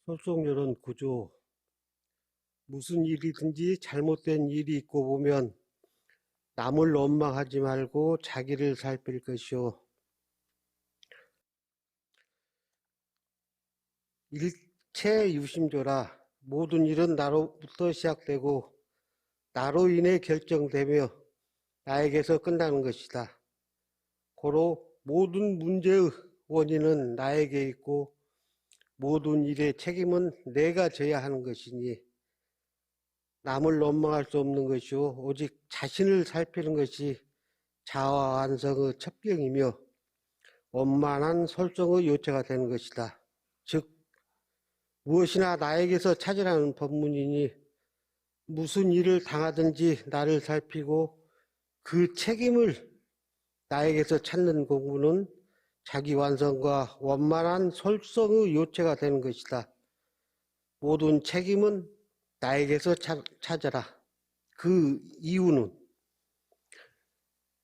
솔속률은 구조. 무슨 일이든지 잘못된 일이 있고 보면 남을 원망하지 말고 자기를 살필 것이요. 일체 유심조라. 모든 일은 나로부터 시작되고 나로 인해 결정되며 나에게서 끝나는 것이다. 고로 모든 문제의 원인은 나에게 있고 모든 일의 책임은 내가 져야 하는 것이니 남을 원망할 수 없는 것이요 오직 자신을 살피는 것이 자아완성의 첩경이며 원만한 설정의 요체가 되는 것이다. 즉 무엇이나 나에게서 찾으라는 법문이니 무슨 일을 당하든지 나를 살피고 그 책임을 나에게서 찾는 공부는 자기 완성과 원만한 설성의 요체가 되는 것이다. 모든 책임은 나에게서 찾아라. 그 이유는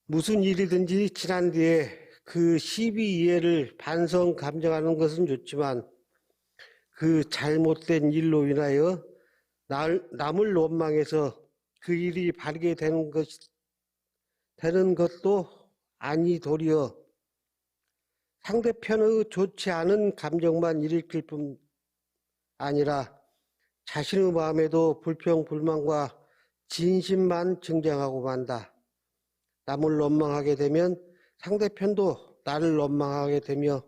무슨 일이든지 지난 뒤에 그 시비 이해를 반성 감정하는 것은 좋지만 그 잘못된 일로 인하여 남을 원망해서 그 일이 바르게 되는 것도 아니 도리어 상대편의 좋지 않은 감정만 일으킬 뿐 아니라 자신의 마음에도 불평, 불만과 진심만 증정하고 만다. 남을 원망하게 되면 상대편도 나를 원망하게 되며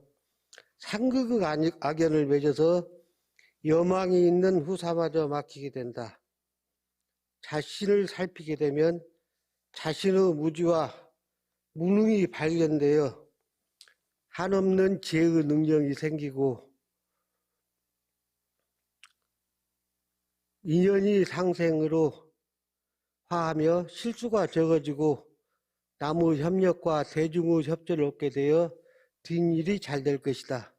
상극의 악연을 맺어서 여망이 있는 후사마저 막히게 된다. 자신을 살피게 되면 자신의 무지와 무능이 발견되어 한없는 지혜의 능력이 생기고 인연이 상생으로 화하며 실수가 적어지고 남의 협력과 대중의 협조를 얻게 되어 뒷일이 잘 될 것이다.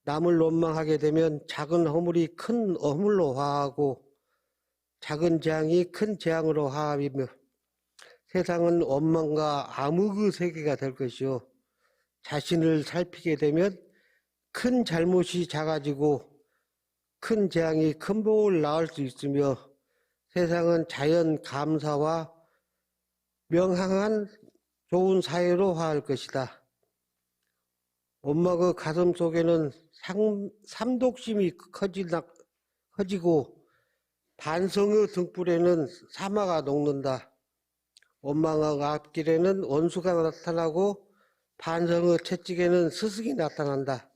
남을 원망하게 되면 작은 허물이 큰 허물로 화하고 작은 재앙이 큰 재앙으로 화합이며 세상은 원망과 암흑의 세계가 될 것이요. 자신을 살피게 되면 큰 잘못이 작아지고 큰 재앙이 큰 복을 낳을 수 있으며 세상은 자연 감사와 명항한 좋은 사회로 화할 것이다. 원망의 가슴 속에는 삼독심이 커지고 반성의 등불에는 사마가 녹는다. 원망의 앞길에는 원수가 나타나고 반성의 채찍에는 스승이 나타난다.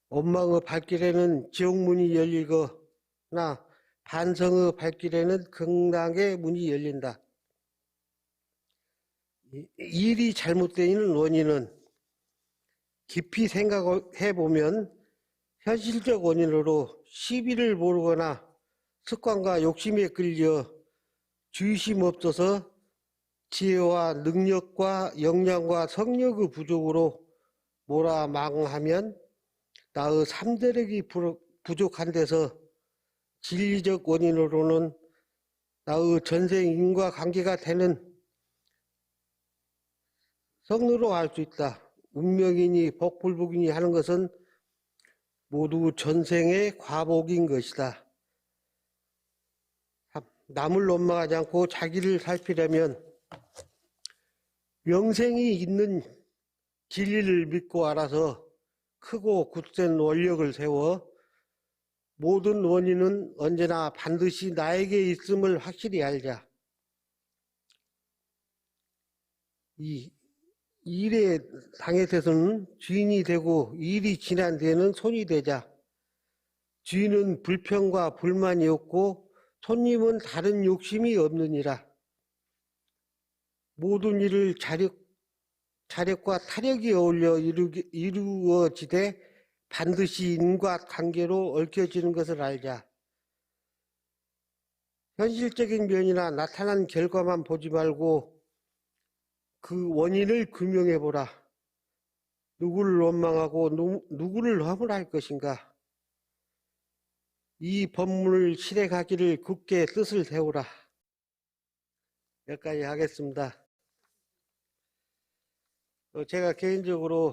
원망의 발길에는 지옥문이 열리거나 반성의 발길에는 극락의 문이 열린다. 일이 잘못되는 원인은 깊이 생각해보면 현실적 원인으로 시비를 모르거나 습관과 욕심에 끌려 주의심 없어서 지혜와 능력과 역량과 성력의 부족으로 몰아망하면 나의 삼대력이 부족한 데서 진리적 원인으로는 나의 전생 인과관계가 되는 성으로 알 수 있다. 운명이니 복불복이니 하는 것은 모두 전생의 과복인 것이다. 남을 원망하지 않고 자기를 살피려면 명생이 있는 진리를 믿고 알아서 크고 굳센 원력을 세워 모든 원인은 언제나 반드시 나에게 있음을 확실히 알자. 이 일에 당해서는 주인이 되고 일이 지난 뒤에는 손이 되자. 주인은 불평과 불만이 없고 손님은 다른 욕심이 없느니라. 모든 일을 자력과 타력이 어울려 이루어지되 반드시 인과관계로 얽혀지는 것을 알자. 현실적인 면이나 나타난 결과만 보지 말고 그 원인을 규명해보라. 누구를 원망하고 누구를 허물할 것인가. 이 법문을 실행하기를 굳게 뜻을 세우라. 여기까지 하겠습니다. 제가 개인적으로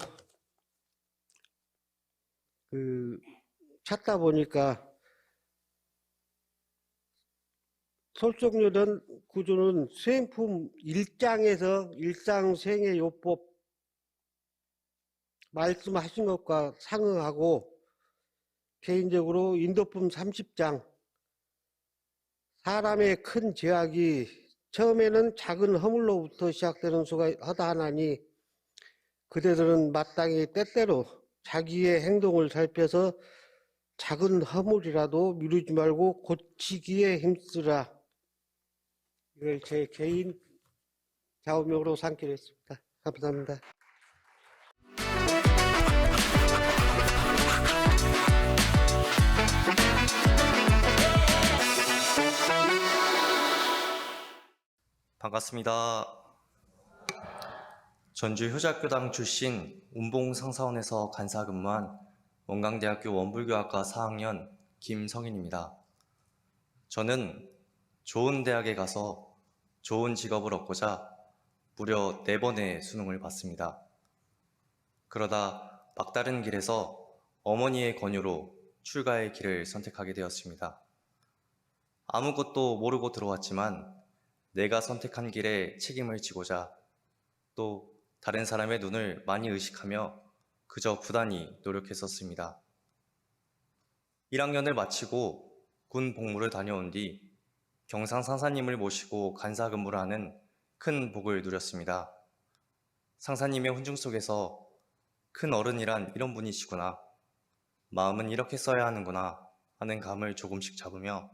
찾다 보니까 솔속요단 구조는 수행품 1장에서 일상생애요법 말씀하신 것과 상응하고, 개인적으로 인도품 30장 사람의 큰 죄악이 처음에는 작은 허물로부터 시작되는 수가 허다하나니 그대들은 마땅히 때때로 자기의 행동을 살펴서 작은 허물이라도 미루지 말고 고치기에 힘쓰라. 이걸 제 개인 좌우명으로 삼기로 했습니다. 감사합니다. 반갑습니다. 전주 효자교당 출신 운봉상사원에서 간사 근무한 원광대학교 원불교학과 4학년 김성인입니다. 저는 좋은 대학에 가서 좋은 직업을 얻고자 무려 4번의 수능을 봤습니다. 그러다 막다른 길에서 어머니의 권유로 출가의 길을 선택하게 되었습니다. 아무것도 모르고 들어왔지만 내가 선택한 길에 책임을 지고자, 또 다른 사람의 눈을 많이 의식하며 그저 부단히 노력했었습니다. 1학년을 마치고 군 복무를 다녀온 뒤 경상 상사님을 모시고 간사 근무를 하는 큰 복을 누렸습니다. 상사님의 훈중 속에서 큰 어른이란 이런 분이시구나, 마음은 이렇게 써야 하는구나 하는 감을 조금씩 잡으며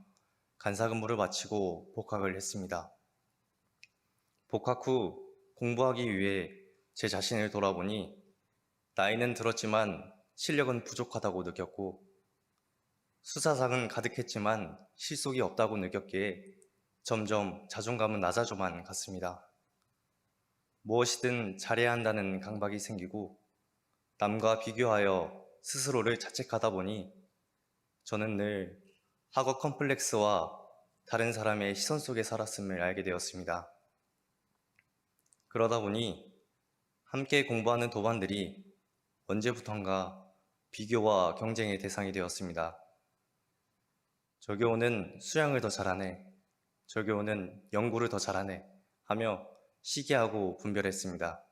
간사 근무를 마치고 복학을 했습니다. 복학 후 공부하기 위해 제 자신을 돌아보니 나이는 들었지만 실력은 부족하다고 느꼈고, 수사상은 가득했지만 실속이 없다고 느꼈기에 점점 자존감은 낮아져만 갔습니다. 무엇이든 잘해야 한다는 강박이 생기고 남과 비교하여 스스로를 자책하다 보니 저는 늘 학업 컴플렉스와 다른 사람의 시선 속에 살았음을 알게 되었습니다. 그러다 보니 함께 공부하는 도반들이 언제부턴가 비교와 경쟁의 대상이 되었습니다. 저교호는 수양을 더 잘하네, 저교호는 연구를 더 잘하네 하며 시기하고 분별했습니다.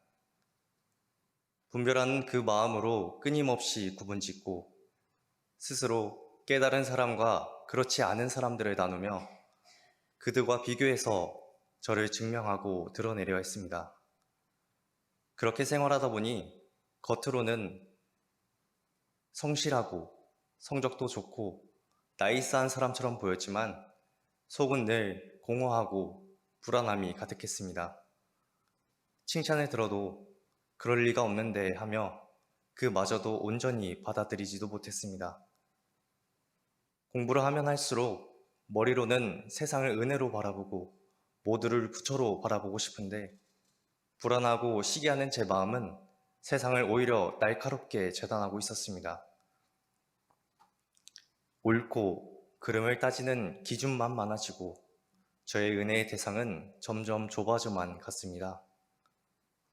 분별하는 그 마음으로 끊임없이 구분짓고 스스로 깨달은 사람과 그렇지 않은 사람들을 나누며 그들과 비교해서 저를 증명하고 드러내려 했습니다. 그렇게 생활하다 보니 겉으로는 성실하고 성적도 좋고 나이스한 사람처럼 보였지만 속은 늘 공허하고 불안함이 가득했습니다. 칭찬을 들어도 그럴 리가 없는데 하며 그마저도 온전히 받아들이지도 못했습니다. 공부를 하면 할수록 머리로는 세상을 은혜로 바라보고 모두를 부처로 바라보고 싶은데, 불안하고 시기하는 제 마음은 세상을 오히려 날카롭게 재단하고 있었습니다. 옳고 그름을 따지는 기준만 많아지고 저의 은혜의 대상은 점점 좁아져만 갔습니다.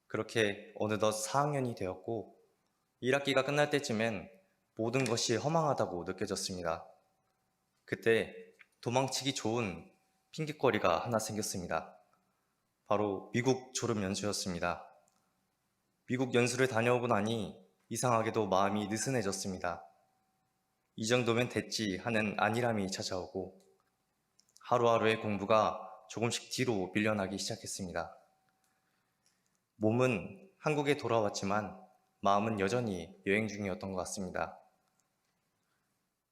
그렇게 어느덧 4학년이 되었고 1학기가 끝날 때쯤엔 모든 것이 허망하다고 느껴졌습니다. 그때 도망치기 좋은 핑곗거리가 하나 생겼습니다. 바로 미국 졸업 연수였습니다. 미국 연수를 다녀오고 나니 이상하게도 마음이 느슨해졌습니다. 이 정도면 됐지 하는 안일함이 찾아오고 하루하루의 공부가 조금씩 뒤로 밀려나기 시작했습니다. 몸은 한국에 돌아왔지만 마음은 여전히 여행 중이었던 것 같습니다.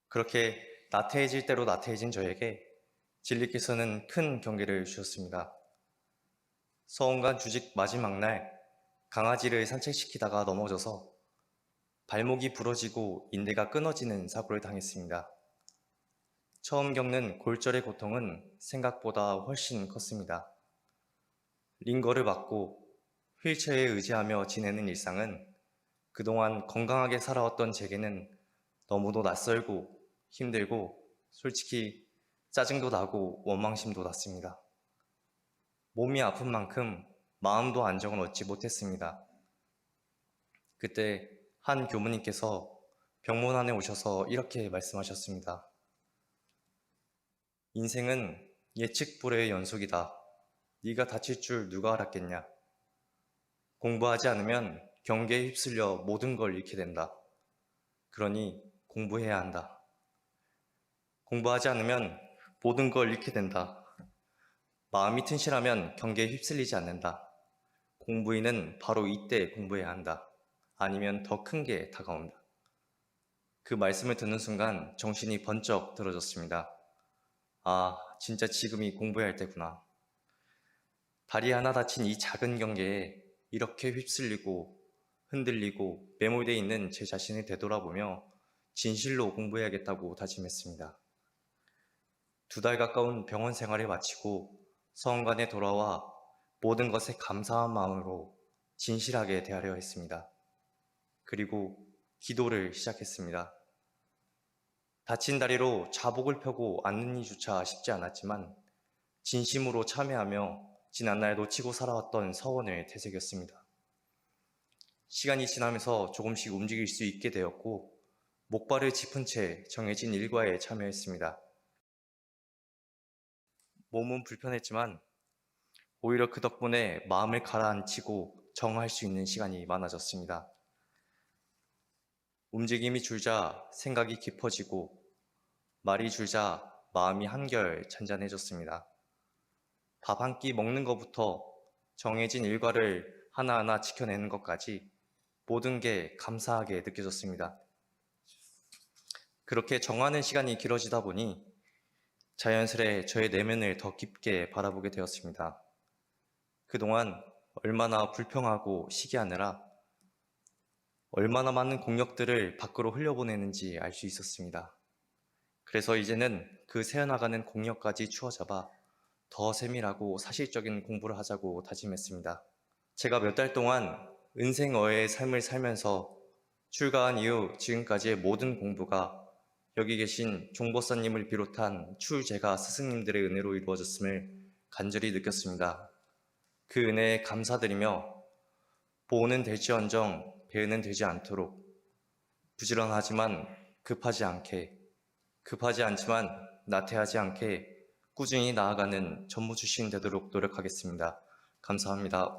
그렇게 나태해질 대로 나태해진 저에게 진리께서는 큰 경계를 주셨습니다. 서원관 주직 마지막 날 강아지를 산책시키다가 넘어져서 발목이 부러지고 인대가 끊어지는 사고를 당했습니다. 처음 겪는 골절의 고통은 생각보다 훨씬 컸습니다. 링거를 받고 휠체어에 의지하며 지내는 일상은 그동안 건강하게 살아왔던 제게는 너무도 낯설고 힘들고 솔직히 짜증도 나고 원망심도 났습니다. 몸이 아픈 만큼 마음도 안정을 얻지 못했습니다. 그때 한 교무님께서 병문안에 오셔서 이렇게 말씀하셨습니다. 인생은 예측 불허의 연속이다. 네가 다칠 줄 누가 알았겠냐. 공부하지 않으면 경계에 휩쓸려 모든 걸 잃게 된다. 그러니 공부해야 한다. 공부하지 않으면 모든 걸 잃게 된다. 마음이 튼실하면 경계에 휩쓸리지 않는다. 공부인은 바로 이때 공부해야 한다. 아니면 더 큰 게 다가온다. 그 말씀을 듣는 순간 정신이 번쩍 들어졌습니다. 아, 진짜 지금이 공부해야 할 때구나. 다리 하나 다친 이 작은 경계에 이렇게 휩쓸리고 흔들리고 매몰되어 있는 제 자신을 되돌아보며 진실로 공부해야겠다고 다짐했습니다. 2달 가까운 병원 생활을 마치고 서원관에 돌아와 모든 것에 감사한 마음으로 진실하게 대하려 했습니다. 그리고 기도를 시작했습니다. 다친 다리로 자복을 펴고 앉는 이조차 쉽지 않았지만 진심으로 참회하며 지난날 놓치고 살아왔던 서원을 되새겼습니다. 시간이 지나면서 조금씩 움직일 수 있게 되었고 목발을 짚은 채 정해진 일과에 참여했습니다. 몸은 불편했지만 오히려 그 덕분에 마음을 가라앉히고 정화할 수 있는 시간이 많아졌습니다. 움직임이 줄자 생각이 깊어지고 말이 줄자 마음이 한결 잔잔해졌습니다. 밥 한 끼 먹는 것부터 정해진 일과를 하나하나 지켜내는 것까지 모든 게 감사하게 느껴졌습니다. 그렇게 정하는 시간이 길어지다 보니 자연스레 저의 내면을 더 깊게 바라보게 되었습니다. 그동안 얼마나 불평하고 시기하느라 얼마나 많은 공력들을 밖으로 흘려보내는지 알 수 있었습니다. 그래서 이제는 그 새어나가는 공력까지 추어잡아 더 세밀하고 사실적인 공부를 하자고 다짐했습니다. 제가 몇 달 동안 은생어의 삶을 살면서 출가한 이후 지금까지의 모든 공부가 여기 계신 종법사님을 비롯한 출제가 스승님들의 은혜로 이루어졌음을 간절히 느꼈습니다. 그 은혜에 감사드리며 보호는 될지언정 배은은 되지 않도록 부지런하지만 급하지 않게, 급하지 않지만 나태하지 않게 꾸준히 나아가는 전무주신 되도록 노력하겠습니다. 감사합니다.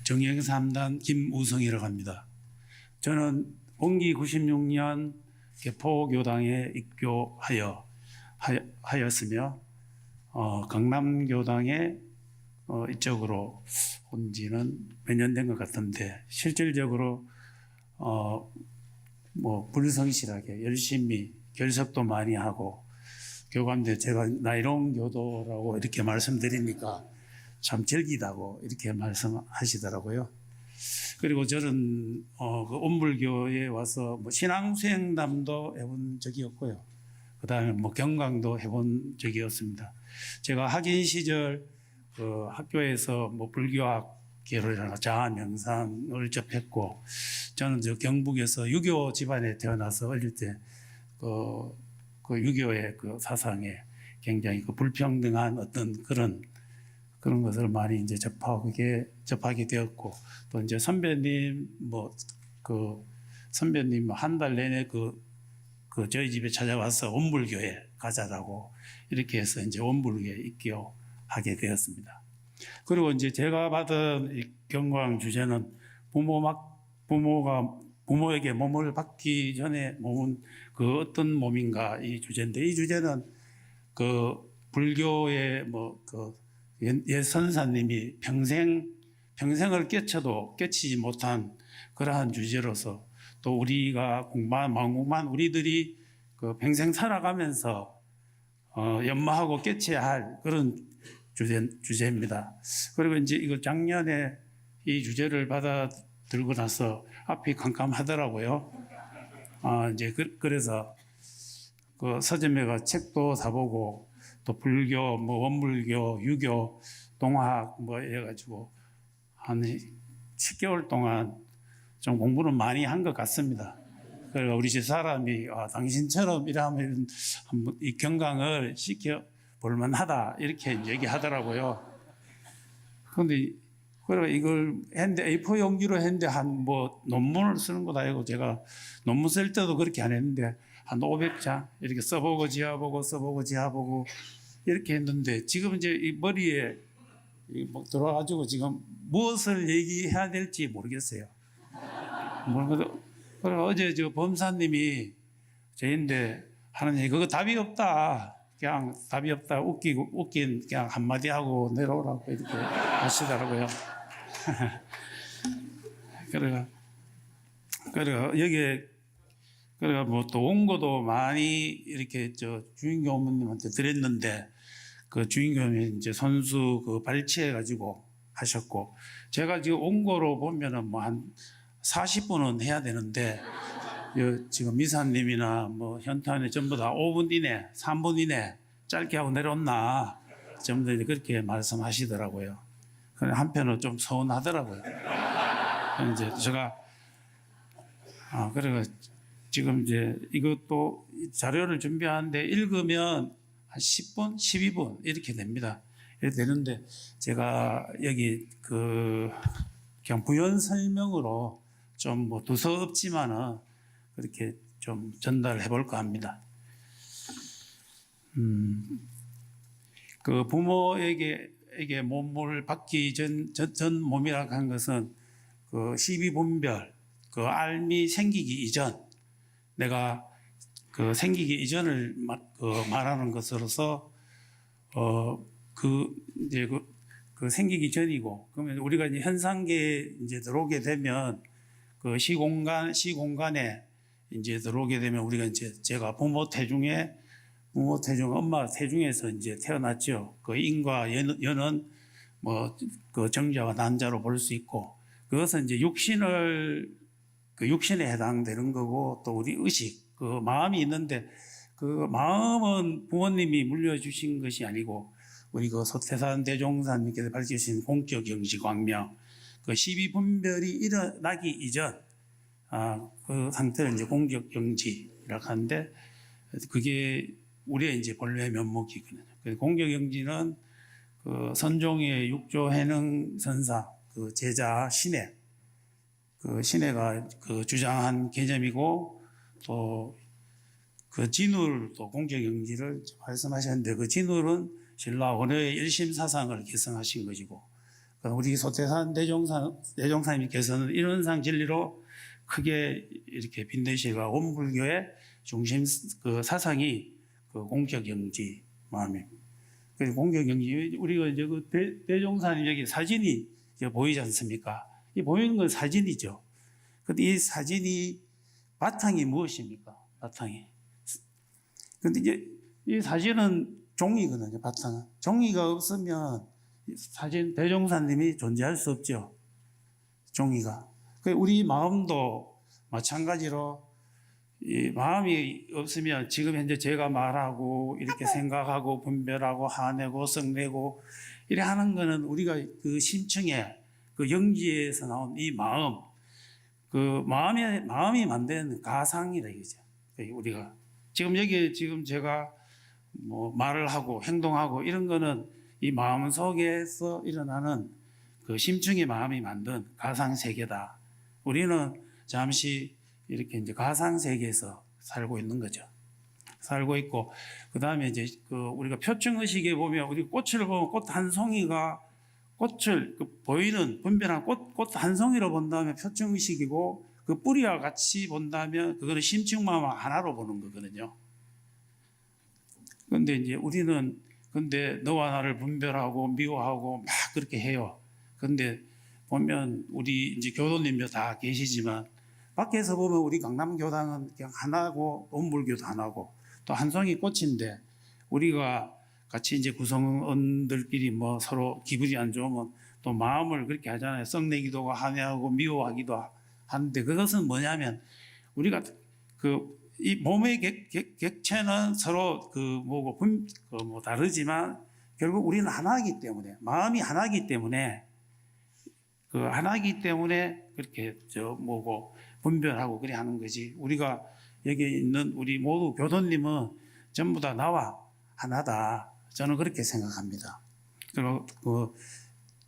정행 3단 김우성이라고 합니다. 저는 원기 96년 개포교당에 입교하였으며 강남교당에 이쪽으로 온 지는 몇 년 된 것 같은데 실질적으로 불성실하게 열심히 결석도 많이 하고 교감대 제가 나이롱 교도라고 이렇게 말씀드리니까 참 즐기다고 이렇게 말씀하시더라고요. 그리고 저는 그 온불교에 와서 신앙수행담도 해본 적이 없고요. 그 다음에 경강도 해본 적이 없습니다. 제가 학인 시절 학교에서 불교학계로나 자아 명상을 접했고, 저는 경북에서 유교 집안에 태어나서 어릴 때 그 유교의 그 사상에 굉장히 불평등한 어떤 그런 것을 많이 이제 접하게 되었고, 또 이제 선배님 선배님 한 달 내내 저희 집에 찾아와서 원불교에 가자라고 이렇게 해서 이제 원불교에 입교하게 되었습니다. 그리고 이제 제가 받은 이 경광 주제는 부모에게 몸을 받기 전에 몸은 그 어떤 몸인가 이 주제인데, 이 주제는 그 불교의 옛 선사님이 평생을 깨쳐도 깨치지 못한 그러한 주제로서, 또 우리가 공부한 우리들이 그 평생 살아가면서 연마하고 깨쳐야 할 그런 주제입니다. 그리고 이제 이거 작년에 이 주제를 받아 들고 나서 앞이 캄캄하더라고요. 이제 그래서 그 서점에 가 책도 사보고, 또 불교, 원불교, 유교, 동학 해가지고 한 10개월 동안 좀 공부를 많이 한 것 같습니다. 그리고 우리 집 사람이 당신처럼 이러면 한번 이 경강을 시켜 볼만하다 이렇게 얘기하더라고요. 그런데 그래서 이걸 했는데 A4 용기로 했는데 한 뭐 논문을 쓰는 것 아니고 제가 논문 쓸 때도 그렇게 안 했는데 한 500장 이렇게 써보고 지어보고 써보고 지어보고 이렇게 했는데 지금 이제 이 머리에 뭐 들어와가지고 지금 무엇을 얘기해야 될지 모르겠어요. 그래서 어제 저 범사님이 저인데 하는 얘기 그거 답이 없다. 그냥 답이 없다. 웃긴 그냥 한마디 하고 내려오라고 이렇게 하시더라고요. 그래가 여기에 그래가 뭐 또 원고도 많이 이렇게 저 주인교 어머님한테 드렸는데 그 주인공이 이제 선수 그 발췌해 가지고 하셨고 제가 지금 원고로 보면은 뭐 한 40분은 해야 되는데 지금 미사님이나 뭐 현타원이 전부 다 5분 이내, 3분 이내 짧게 하고 내려온나 전부 다 그렇게 말씀하시더라고요. 그래 한편은 좀 서운하더라고요. 이제 제가 그래가 지금 이제 이것도 자료를 준비하는데 읽으면 한 10분, 12분 이렇게 됩니다. 이렇게 되는데 제가 여기 그냥 부연 설명으로 좀 뭐 두서없지만은 그렇게 좀 전달해 볼까 합니다. 그 부모에게 몸을 받기 전 몸이라고 한 것은 그 십이분별 그 알미 생기기 이전 내가 그 생기기 이전을 말하는 것으로서 이제 그 생기기 전이고 그러면 우리가 이제 현상계에 이제 들어오게 되면 그 시공간에 이제 들어오게 되면 우리가 이제 제가 부모 태중에 엄마 태중에서 이제 태어났죠. 그 인과 연은 뭐 그 정자와 난자로 볼 수 있고 그것은 이제 육신에 해당되는 거고 또 우리 의식 그 마음이 있는데 그 마음은 부모님이 물려주신 것이 아니고 우리 그 소태산 대종사님께서 밝히신 공적 영지 광명 그 12분별이 일어나기 이전 그 상태를 이제 공적 영지라고 하는데 그게 우리의 이제 본래 면목이거든요. 공적 영지는 그 선종의 육조 해능 선사 그 제자 신해 그 신해가 그 주장한 개념이고 또 그 진울도 공적 영지를 말씀하셨는데 그 진울은 신라 원효의 일심 사상을 개성하신 것이고 우리 소태산 대종사님께서는 이론상 진리로 크게 이렇게 빈대실과 원불교의 중심 그 사상이 그 공적 영지 마음입니다. 그 공적 영지 우리가 이제 그 대종사님 여기 사진이 보이지 않습니까? 이 보이는 건 사진이죠. 근데 이 사진이 바탕이 무엇입니까? 바탕이. 근데 이제 이 사진은 종이거든요. 바탕은. 종이가 없으면 사진 대종사님이 존재할 수 없죠. 종이가. 우리 마음도 마찬가지로 이 마음이 없으면 지금 현재 제가 말하고 이렇게 생각하고 분별하고 화내고 성내고 이래 하는 거는 우리가 그 심층에 그 영지에서 나온 이 마음 그 마음이 만든 가상이다 이거죠. 우리가 지금 제가 뭐 말을 하고 행동하고 이런 거는 이 마음 속에서 일어나는 그 심층의 마음이 만든 가상 세계다. 우리는 잠시 이렇게 이제 가상 세계에서 살고 있는 거죠. 살고 있고 그 다음에 이제 그 우리가 표층 의식에 보면 우리 꽃을 보면 꽃 한 송이가 꽃을 보이는 분별한 꽃 한 송이로 본다면 표층 의식이고 그 뿌리와 같이 본다면 그거는 심층 마음 하나로 보는 거거든요. 그런데 이제 우리는 너와 나를 분별하고 미워하고 막 그렇게 해요. 그런데 보면 우리 이제 교도님도 다 계시지만 밖에서 보면 우리 강남교당은 그냥 하나고 온불교도 하나고 또 한 송이 꽃인데 우리가 같이 이제 구성원들끼리 뭐 서로 기분이 안 좋으면 또 마음을 그렇게 하잖아요. 썩내기도 하고 미워하기도 하는데 그것은 뭐냐면 우리가 이 몸의 객체는 서로 뭐 다르지만 결국 우리는 하나이기 때문에 마음이 하나이기 때문에 그렇게 분별하고 그래 하는 거지. 우리가 여기 있는 우리 모두 교도님은 전부 다 나와 하나다. 저는 그렇게 생각합니다. 그리고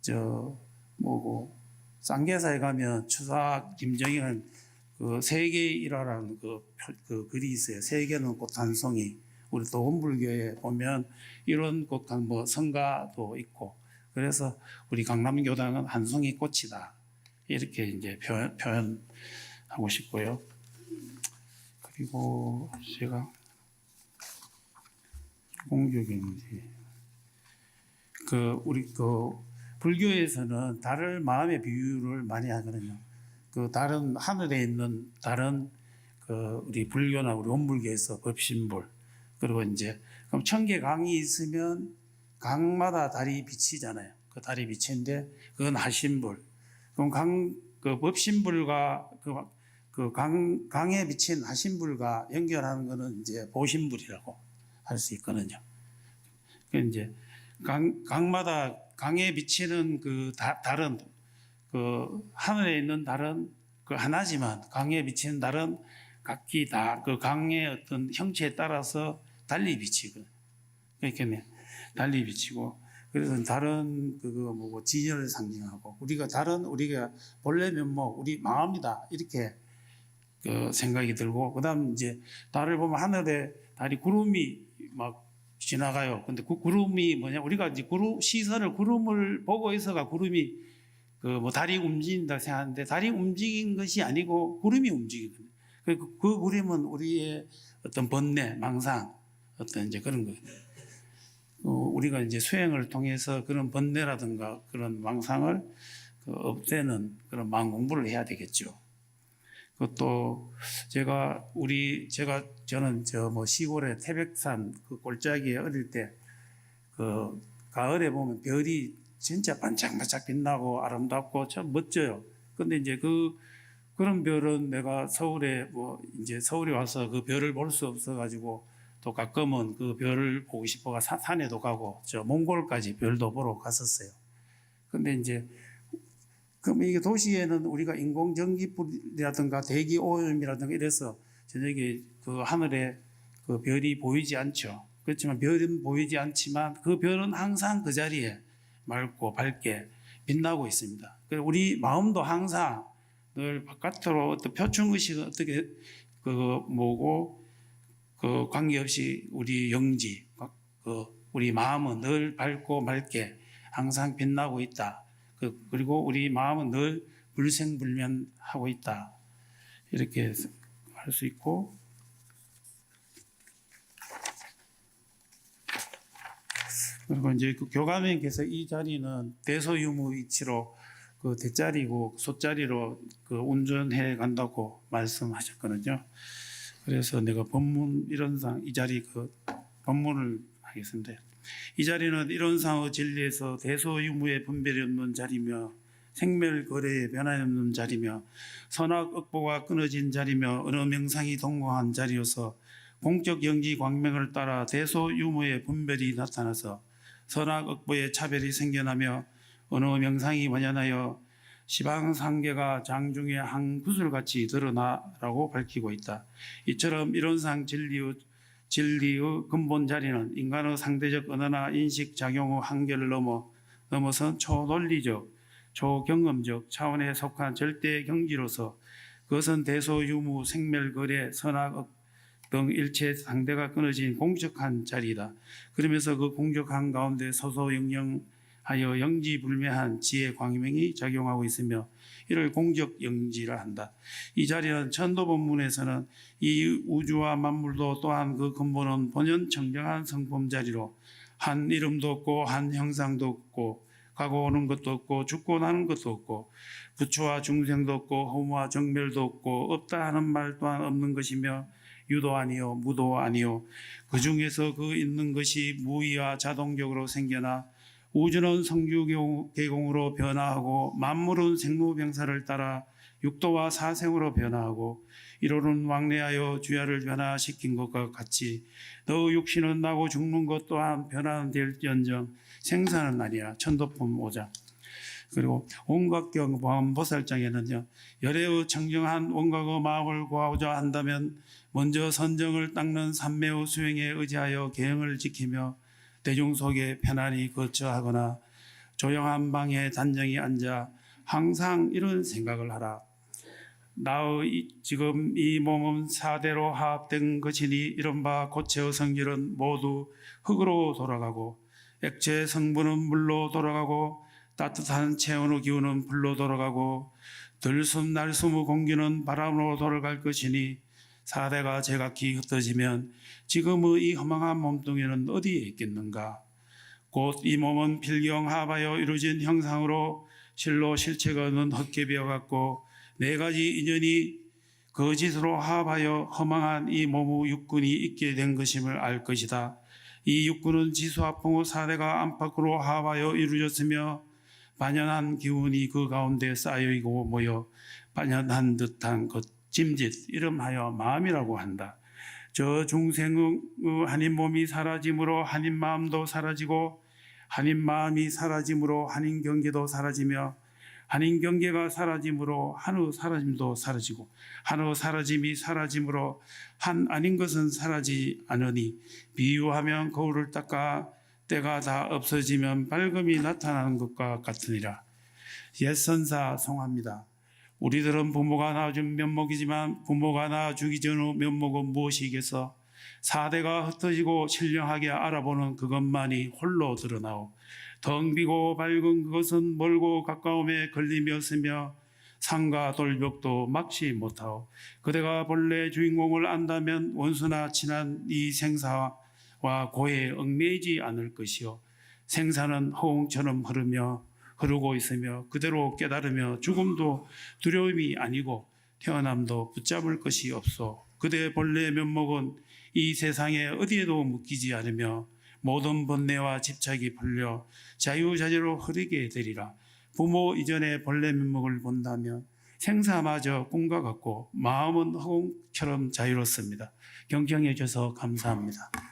그저 뭐고 쌍계사에 가면 추사 김정일은 그 세계 일화라는 그 글이 있어요. 세계는 꽃 한 송이. 우리 또 원불교에 보면 이런 꽃 뭐 성가도 있고 그래서 우리 강남교당은 한 송이 꽃이다. 이렇게 이제 표현하고 싶고요. 그리고 제가 공교경지 우리 불교에서는 달을 마음의 비유를 많이 하거든요. 그 달은 하늘에 있는 달은 우리 불교나 우리 원불교에서 법신불 그리고 이제 그럼 천개 강이 있으면 강마다 달이 비치잖아요. 그 달이 비치는데 그건 하신불. 그럼 그 법신불과 강에 비친 하신불과 연결하는 거는 이제 보신불이라고 할 수 있거든요. 그 이제 강마다 강에 비치는 그 달은 그 하늘에 있는 달은 그 하나지만 강에 비치는 달은 각기 다 그 강의 어떤 형체에 따라서 달리 비치거든요. 그러니까 달리 비치고 그래서 달은 뭐고 진열을 상징하고 우리가 달은 우리가 본래 면목 우리 마음이다 이렇게 그 생각이 들고 그다음 이제 달을 보면 하늘에 달이 구름이 막 지나가요. 근데 그 구름이 뭐냐 우리가 이제 시선을 구름을 보고 있어가 구름이 뭐 달이 움직인다 생각하는데 달이 움직인 것이 아니고 구름이 움직이거든요. 그 구름은 우리의 어떤 번뇌, 망상 어떤 이제 그런 거예요. 우리가 이제 수행을 통해서 그런 번뇌라든가 그런 망상을 없애는 그런 마음 공부를 해야 되겠죠. 그것도 저는 뭐 시골의 태백산 그 골짜기에 어릴 때 그 가을에 보면 별이 진짜 반짝반짝 빛나고 아름답고 참 멋져요. 근데 이제 그런 별은 내가 서울에 와서 그 별을 볼 수 없어가지고 또 가끔은 그 별을 보고 싶어가 산에도 가고 저 몽골까지 별도 보러 갔었어요. 근데 이제 그럼 이게 도시에는 우리가 인공전기불이라든가 대기 오염이라든가 이래서 저녁에 그 하늘에 그 별이 보이지 않죠. 그렇지만 별은 보이지 않지만 그 별은 항상 그 자리에 맑고 밝게 빛나고 있습니다. 그리고 우리 마음도 항상 늘 바깥으로 어떤 표충의식은 어떻게 뭐고 관계없이 우리 영지 우리 마음은 늘 밝고 맑게 항상 빛나고 있다. 그리고 우리 마음은 늘 불생불면하고 있다. 이렇게 할 수 있고 그리고 이제 그 교감님께서 이 자리는 대소유무 위치로 그 대자리고 소자리로 그 운전해 간다고 말씀하셨거든요. 그래서 내가 법문 이론상 이 자리 법문을 하겠습니다. 이 자리는 이론상의 진리에서 대소유무의 분별이 없는 자리며 생멸거래의 변함이 없는 자리며 선악억보가 끊어진 자리며 어느 명상이 동공한 자리여서 공적 영지 광명을 따라 대소유무의 분별이 나타나서 선악억보의 차별이 생겨나며 어느 명상이 만연하여 시방상계가 장중에 한 구슬같이 드러나라고 밝히고 있다. 이처럼 이론상 진리의 근본 자리는 인간의 상대적 언어나 인식 작용의 한계를 넘어선 초논리적, 초경험적 차원에 속한 절대 경지로서 그것은 대소유무, 생멸거래, 선악 등 일체 상대가 끊어진 공적한 자리이다. 그러면서 그 공적한 가운데 소소영영하여 영지불매한 지혜 광명이 작용하고 있으며 이를 공적 영지라 한다. 이 자리는 천도본문에서는 이 우주와 만물도 또한 그 근본은 본연 청정한 성품 자리로 한 이름도 없고 한 형상도 없고 가고 오는 것도 없고 죽고 나는 것도 없고 부처와 중생도 없고 허무와 정멸도 없고 없다 하는 말 또한 없는 것이며 유도 아니요 무도 아니요 그 중에서 그 있는 것이 무의와 자동적으로 생겨나 우주는 성유계공으로 변화하고 만물은 생로병사를 따라 육도와 사생으로 변화하고 이로는 왕래하여 주야를 변화시킨 것과 같이 너 육신은 나고 죽는 것 또한 변화될지언정 생사는 아니야. 천도품 5장. 그리고 온각경 보살장에는요, 열애의 청정한 온각의 마음을 구하고자 한다면 먼저 선정을 닦는 삼매의 수행에 의지하여 계행을 지키며 대중 속에 편안히 거처하거나 조용한 방에 단정히 앉아 항상 이런 생각을 하라. 나의 지금 이 몸은 사대로 화합된 것이니 이른바 고체의 성질은 모두 흙으로 돌아가고 액체 성분은 물로 돌아가고 따뜻한 체온의 기운은 불로 돌아가고 들숨 날숨의 공기는 바람으로 돌아갈 것이니 사대가 제각기 흩어지면 지금의 이 허망한 몸뚱이는 어디에 있겠는가. 곧 이 몸은 필경하바여 이루어진 형상으로 실로 실체가 없는 헛개비와 같고 네 가지 인연이 거짓으로 합하여 허망한 이 몸의 육군이 있게 된 것임을 알 것이다. 이 육군은 지수화풍의 사대가 안팎으로 합하여 이루어졌으며 반연한 기운이 그 가운데 쌓여있고 모여 반연한 듯한 것 짐짓 이름하여 마음이라고 한다. 저 중생의 한인 몸이 사라짐으로 한인 마음도 사라지고 한인 마음이 사라짐으로 한인 경계도 사라지며 한인 경계가 사라짐으로 한의 사라짐도 사라지고 한의 사라짐이 사라짐으로 한 아닌 것은 사라지지 않으니 비유하면 거울을 닦아 때가 다 없어지면 밝음이 나타나는 것과 같으니라. 옛선사 송합니다. 우리들은 부모가 낳아준 면목이지만 부모가 낳아주기 전의 면목은 무엇이겠어? 사대가 흩어지고 신령하게 알아보는 그것만이 홀로 드러나오. 덩 비고 밝은 그것은 멀고 가까움에 걸림이었으며 산과 돌벽도 막지 못하오. 그대가 본래 주인공을 안다면 원수나 친한 이 생사와 고해에 얽매이지 않을 것이요. 생사는 허공처럼 흐르고 있으며 그대로 깨달으며 죽음도 두려움이 아니고 태어남도 붙잡을 것이 없소. 그대의 본래 면목은 이 세상에 어디에도 묶이지 않으며 모든 번뇌와 집착이 풀려 자유자재로 흐르게 되리라. 부모 이전의 본래 면목을 본다면 생사마저 꿈과 같고 마음은 허공처럼 자유롭습니다. 경청해 주셔서 감사합니다.